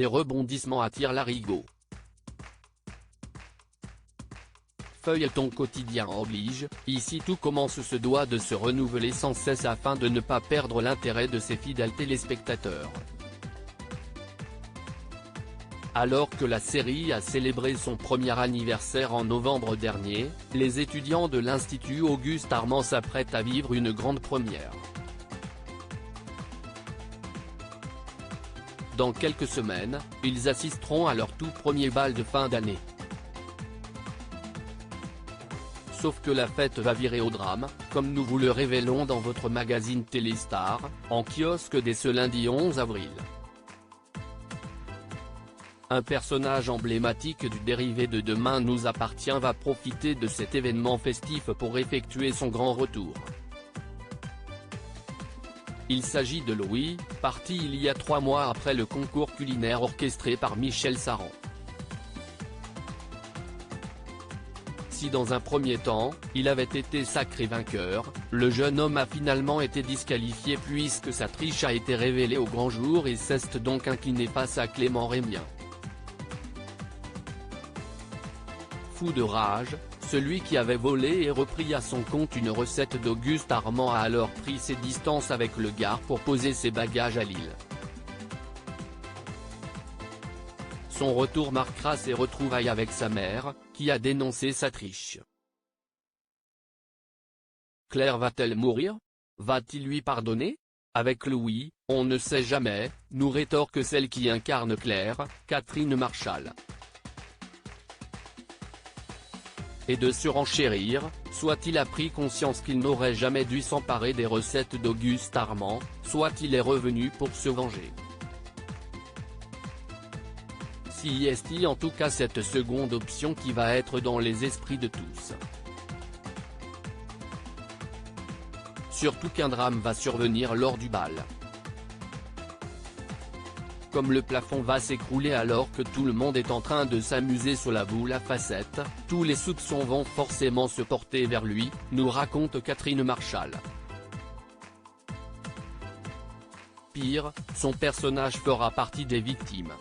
Des rebondissements attirent l'arigot. Feuilleton quotidien oblige, ici tout commence se doit de se renouveler sans cesse afin de ne pas perdre l'intérêt de ses fidèles téléspectateurs. Alors que la série a célébré son premier anniversaire en novembre dernier, les étudiants de l'Institut Auguste Armand s'apprêtent à vivre une grande première. Dans quelques semaines, ils assisteront à leur tout premier bal de fin d'année. Sauf que la fête va virer au drame, comme nous vous le révélons dans votre magazine Téléstar, en kiosque dès ce lundi 11 avril. Un personnage emblématique du dérivé de Demain nous appartient va profiter de cet événement festif pour effectuer son grand retour. Il s'agit de Louis, parti il y a 3 mois après le concours culinaire orchestré par Michel Saran. Si dans un premier temps, il avait été sacré vainqueur, le jeune homme a finalement été disqualifié puisque sa triche a été révélée au grand jour et s'est donc incliné face à Clément Rémien. Fou de rage, celui qui avait volé et repris à son compte une recette d'Auguste Armand a alors pris ses distances avec le Gard pour poser ses bagages à Lille. Son retour marquera ses retrouvailles avec sa mère, qui a dénoncé sa triche. Claire va-t-elle mourir? Va-t-il lui pardonner? Avec Louis, on ne sait jamais, nous rétorque celle qui incarne Claire, Catherine Marchal. Et de surenchérir, soit il a pris conscience qu'il n'aurait jamais dû s'emparer des recettes d'Auguste Armand, soit il est revenu pour se venger. Si est en tout cas cette seconde option qui va être dans les esprits de tous. Surtout qu'un drame va survenir lors du bal. Comme le plafond va s'écrouler alors que tout le monde est en train de s'amuser sur la boule à facettes, tous les soupçons vont forcément se porter vers lui, nous raconte Catherine Marchal. Pire, son personnage fera partie des victimes.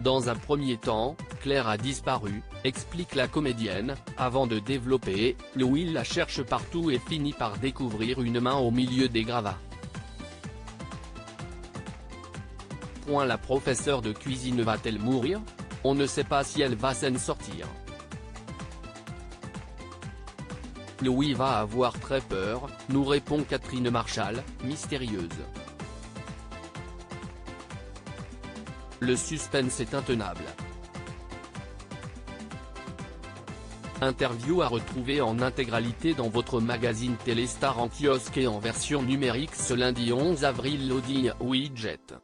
Dans un premier temps, Claire a disparu, explique la comédienne, avant de développer, Louis la cherche partout et finit par découvrir une main au milieu des gravats. La professeure de cuisine va-t-elle mourir? On ne sait pas si elle va s'en sortir. Louis va avoir très peur, nous répond Catherine Marchal, mystérieuse. Le suspense est intenable. Interview à retrouver en intégralité dans votre magazine Téléstar en kiosque et en version numérique ce lundi 11 avril loading widget.